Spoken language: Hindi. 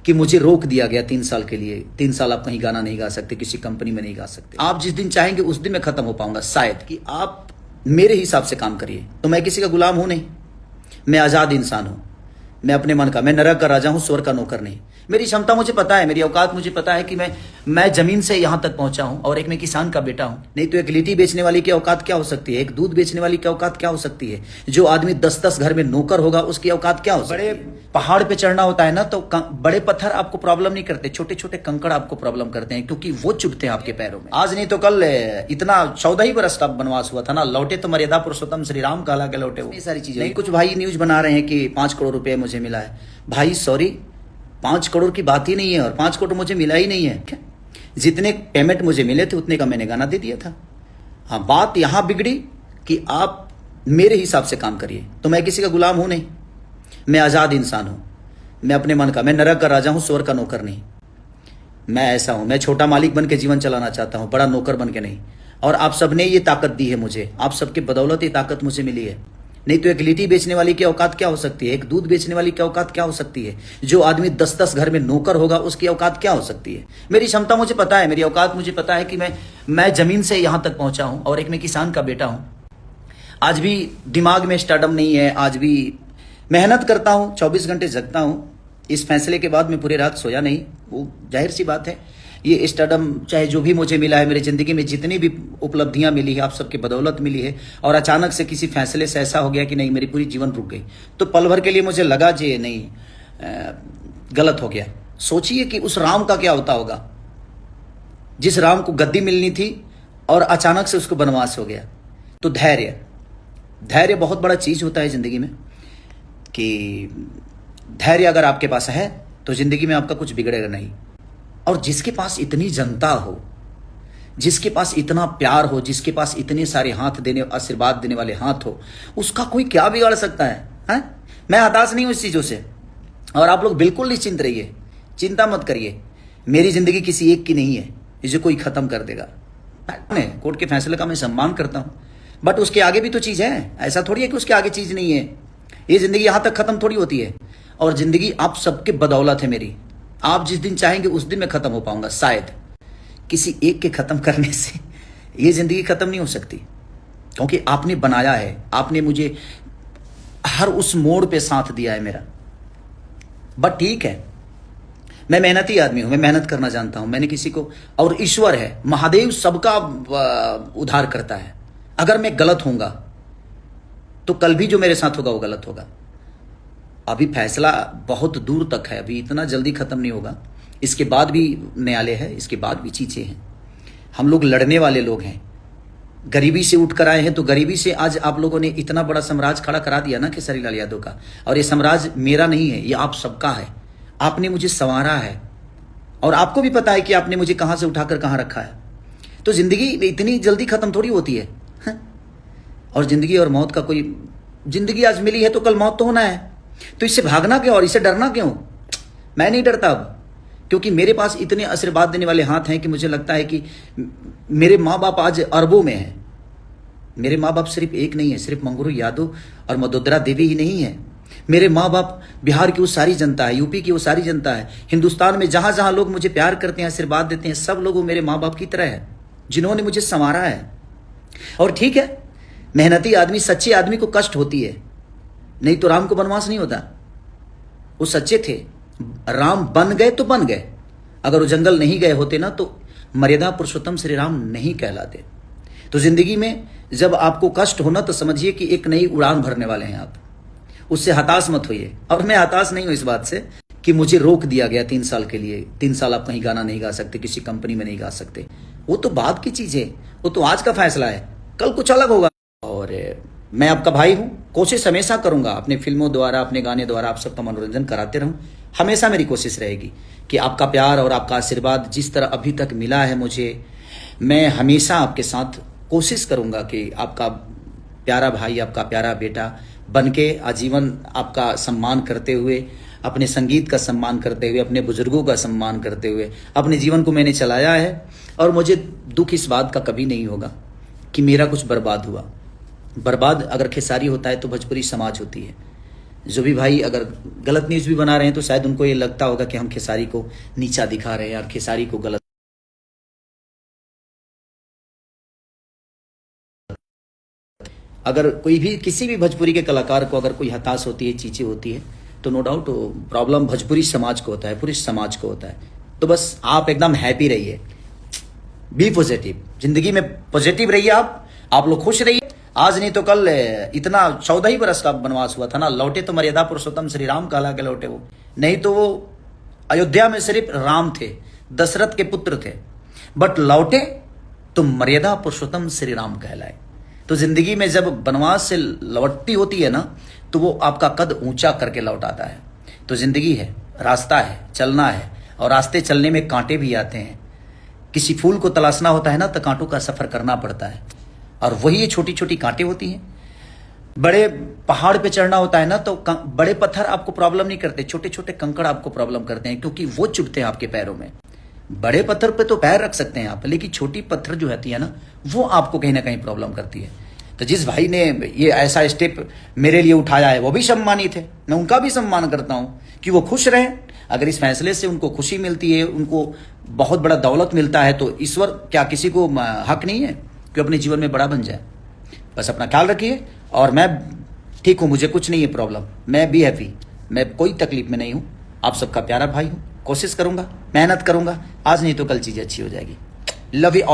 कि मुझे रोक दिया गया 3 साल के लिए। 3 साल आप कहीं गाना नहीं गा सकते, किसी कंपनी में नहीं गा सकते। आप जिस दिन चाहेंगे उस दिन मैं खत्म हो पाऊंगा शायद। कि आप मेरे हिसाब से काम करिए। तो मैं किसी का गुलाम हूं नहीं, मैं आज़ाद इंसान हूं, मैं अपने मन का, मैं नरक का राजा हूं, स्वर्ग का नौकर नहीं। मेरी क्षमता मुझे पता है, मेरी औकात मुझे पता है कि मैं जमीन से यहां तक पहुंचा हूं। और एक मैं किसान का बेटा हूं। नहीं तो एक लिट्टी बेचने वाली की औकात क्या हो सकती है, एक दूध बेचने वाली की औकात क्या हो सकती है, जो आदमी 10-10 घर में नौकर होगा उसकी औकात क्या हो सकती है। बड़े पहाड़ पे चढ़ना होता है ना, तो बड़े पत्थर आपको प्रॉब्लम नहीं करते, छोटे छोटे कंकड़ आपको प्रॉब्लम करते हैं, क्योंकि वो चुभते हैं आपके पैरों में। आज नहीं तो कल इतना 14 ही बरस का वनवास हुआ था ना, लौटे तो मर्यादा पुरुषोत्तम श्री राम कहला के लौटे। ये सारी चीजें नहीं। कुछ भाई न्यूज बना रहे हैं कि 5 करोड़ रुपए मुझे मिला है। भाई सॉरी, 5 करोड़ की बात ही नहीं है, और 5 करोड़ मुझे मिला ही नहीं है। क्या जितने पेमेंट मुझे मिले थे उतने का मैंने गाना दे दिया था। हाँ, बात यहां बिगड़ी कि आप मेरे हिसाब से काम करिए। तो मैं किसी का गुलाम हूं नहीं, मैं आज़ाद इंसान हूं, मैं अपने मन का, मैं नरक का राजा हूं, स्वर्ग का नौकर नहीं। मैं ऐसा हूं, मैं छोटा मालिक बन के जीवन चलाना चाहता हूं, बड़ा नौकर बन के नहीं। और आप सबने ये ताकत दी है मुझे, आप सबके बदौलत ये ताकत मुझे मिली है। नहीं तो एक लिट्टी बेचने वाली की औकात क्या हो सकती है, एक दूध बेचने वाली की औकात क्या हो सकती है, जो आदमी 10-10 घर में नौकर होगा उसकी औकात क्या हो सकती है। मेरी क्षमता मुझे पता है, मेरी औकात मुझे पता है कि मैं जमीन से यहां तक पहुंचा हूं। और एक मैं किसान का बेटा हूं। आज भी दिमाग में स्टार्डम नहीं है, आज भी मेहनत करता हूं, 24 घंटे जगता हूं। इस फैसले के बाद मैं पूरी रात सोया नहीं, वो जाहिर सी बात है। ये स्टार्डम चाहे जो भी मुझे मिला है, मेरी ज़िंदगी में जितनी भी उपलब्धियां मिली है, आप सबके बदौलत मिली है। और अचानक से किसी फैसले से ऐसा हो गया कि नहीं, मेरी पूरी जीवन रुक गई। तो पल भर के लिए मुझे लगा जी नहीं, गलत हो गया। सोचिए कि उस राम का क्या होता होगा, जिस राम को गद्दी मिलनी थी और अचानक से उसको वनवास हो गया। तो धैर्य बहुत बड़ा चीज़ होता है ज़िंदगी में। कि धैर्य अगर आपके पास है तो ज़िंदगी में आपका कुछ बिगड़ेगा नहीं। और जिसके पास इतनी जनता हो, जिसके पास इतना प्यार हो, जिसके पास इतने सारे हाथ देने, आशीर्वाद देने वाले हाथ हो, उसका कोई क्या बिगाड़ सकता है, हैं? मैं हताश नहीं हूं इस चीज़ों से। और आप लोग बिल्कुल निश्चिंत रहिए, चिंता मत करिए। मेरी ज़िंदगी किसी एक की नहीं है जिसे कोई ख़त्म कर देगा। कोर्ट के फैसले का मैं सम्मान करता हूँ, बट उसके आगे भी तो चीज़ है। ऐसा थोड़ी है कि उसके आगे चीज़ नहीं है। ये ज़िंदगी यहाँ तक ख़त्म थोड़ी होती है। और ज़िंदगी आप सबके बदौलत है मेरी। आप जिस दिन चाहेंगे उस दिन मैं ख़त्म हो पाऊंगा शायद। किसी एक के ख़त्म करने से ये ज़िंदगी ख़त्म नहीं हो सकती, क्योंकि आपने बनाया है, आपने मुझे हर उस मोड़ पे साथ दिया है मेरा। बट ठीक है, मैं मेहनती आदमी हूं, मैं मेहनत करना जानता हूं। मैंने किसी को, और ईश्वर है, महादेव सबका उद्धार करता है। अगर मैं गलत होऊंगा तो कल भी जो मेरे साथ होगा वो गलत होगा। अभी फैसला बहुत दूर तक है, अभी इतना जल्दी ख़त्म नहीं होगा। इसके बाद भी न्यायालय है, इसके बाद भी चीज़ें हैं। हम लोग लड़ने वाले लोग हैं, गरीबी से उठ कर आए हैं। तो गरीबी से आज आप लोगों ने इतना बड़ा साम्राज्य खड़ा करा दिया ना केसरी लाल यादव का। और ये साम्राज्य मेरा नहीं है, ये आप सबका है। आपने मुझे संवारा है, और आपको भी पता है कि आपने मुझे कहाँ से उठाकर कहाँ रखा है। तो ज़िंदगी इतनी जल्दी ख़त्म थोड़ी होती है, हाँ? और ज़िंदगी और मौत का कोई, ज़िंदगी आज मिली है तो कल मौत तो होना है। तो इससे भागना क्यों और इससे डरना क्यों? मैं नहीं डरता अब, क्योंकि मेरे पास इतने आशीर्वाद देने वाले हाथ हैं कि मुझे लगता है कि मेरे माँ बाप आज अरबों में हैं। मेरे माँ बाप सिर्फ एक नहीं है, सिर्फ मंगरू यादव और मदोदरा देवी ही नहीं है। मेरे माँ बाप बिहार की वो सारी जनता है, यूपी की वो सारी जनता है, हिंदुस्तान में जहाँ जहाँ लोग मुझे प्यार करते हैं, आशीर्वाद देते हैं, सब लोग मेरे माँ बाप की तरह है, जिन्होंने मुझे संवारा है। और ठीक है, मेहनती आदमी, सच्चे आदमी को कष्ट होती है, नहीं तो राम को वनवास नहीं होता। वो सच्चे थे, राम बन गए तो बन गए। अगर वो जंगल नहीं गए होते ना तो मर्यादा पुरुषोत्तम श्री राम नहीं कहलाते। तो जिंदगी में जब आपको कष्ट होना तो समझिए कि एक नई उड़ान भरने वाले हैं आप, उससे हताश मत होइए। और मैं हताश नहीं हूं इस बात से कि मुझे रोक दिया गया 3 साल के लिए। 3 साल आप कहीं गाना नहीं गा सकते, किसी कंपनी में नहीं गा सकते। वो तो बाद की चीज है, वो तो आज का फैसला है, कल कुछ अलग होगा। और मैं आपका भाई हूं, कोशिश हमेशा करूंगा अपने फिल्मों द्वारा, अपने गाने द्वारा आप सबका मनोरंजन कराते रहूं। हमेशा मेरी कोशिश रहेगी कि आपका प्यार और आपका आशीर्वाद जिस तरह अभी तक मिला है मुझे, मैं हमेशा आपके साथ कोशिश करूंगा कि आपका प्यारा भाई, आपका प्यारा बेटा बनके आजीवन आपका सम्मान करते हुए, अपने संगीत का सम्मान करते हुए, अपने बुजुर्गों का सम्मान करते हुए अपने जीवन को मैंने चलाया है। और मुझे दुख इस बात का कभी नहीं होगा कि मेरा कुछ बर्बाद हुआ। बर्बाद अगर खेसारी होता है तो भोजपुरी समाज होती है। जो भी भाई अगर गलत न्यूज़ भी बना रहे हैं तो शायद उनको ये लगता होगा कि हम खेसारी को नीचा दिखा रहे हैं और खेसारी को गलत। अगर कोई भी किसी भी भोजपुरी के कलाकार को अगर कोई हताश होती है, चीज़ें होती है, तो नो डाउट प्रॉब्लम भोजपुरी समाज को होता है, पूरे समाज को होता है। तो बस आप एकदम हैप्पी रहिए, बी पॉजिटिव, जिंदगी में पॉजिटिव रहिए। आप लोग खुश रहिए। आज नहीं तो कल इतना 14 ही बरस का वनवास हुआ था ना, लौटे तो मर्यादा पुरुषोत्तम श्री राम कहला के लौटे वो, नहीं तो वो अयोध्या में सिर्फ राम थे, दशरथ के पुत्र थे, बट लौटे तो मर्यादा पुरुषोत्तम श्री राम कहलाए। तो जिंदगी में जब वनवास से लौटती होती है ना, तो वो आपका कद ऊंचा करके लौट आता है। तो जिंदगी है, रास्ता है, चलना है, और रास्ते चलने में कांटे भी आते हैं। किसी फूल को तलाशना होता है ना, तो कांटों का सफर करना पड़ता है, और वही ये छोटी छोटी कांटे होती हैं। बड़े पहाड़ पे चढ़ना होता है ना, तो बड़े पत्थर आपको प्रॉब्लम नहीं करते, छोटे छोटे कंकड़ आपको प्रॉब्लम करते हैं, क्योंकि वो चुभते हैं आपके पैरों में। बड़े पत्थर पे तो पैर रख सकते हैं आप, लेकिन छोटी पत्थर जो होती है ना, वो आपको कहीं ना कहीं प्रॉब्लम करती है। तो जिस भाई ने ये ऐसा स्टेप मेरे लिए उठाया है, वो भी सम्मानित है, मैं उनका भी सम्मान करता हूँ कि वो खुश रहें। अगर इस फैसले से उनको खुशी मिलती है, उनको बहुत बड़ा दौलत मिलता है, तो ईश्वर क्या किसी को हक नहीं है कि अपने जीवन में बड़ा बन जाए। बस अपना ख्याल रखिए, और मैं ठीक हूँ, मुझे कुछ नहीं है प्रॉब्लम, मैं भी हैप्पी, मैं कोई तकलीफ में नहीं हूँ। आप सबका प्यारा भाई हूँ, कोशिश करूँगा, मेहनत करूँगा, आज नहीं तो कल चीज़ें अच्छी हो जाएगी। Love you all.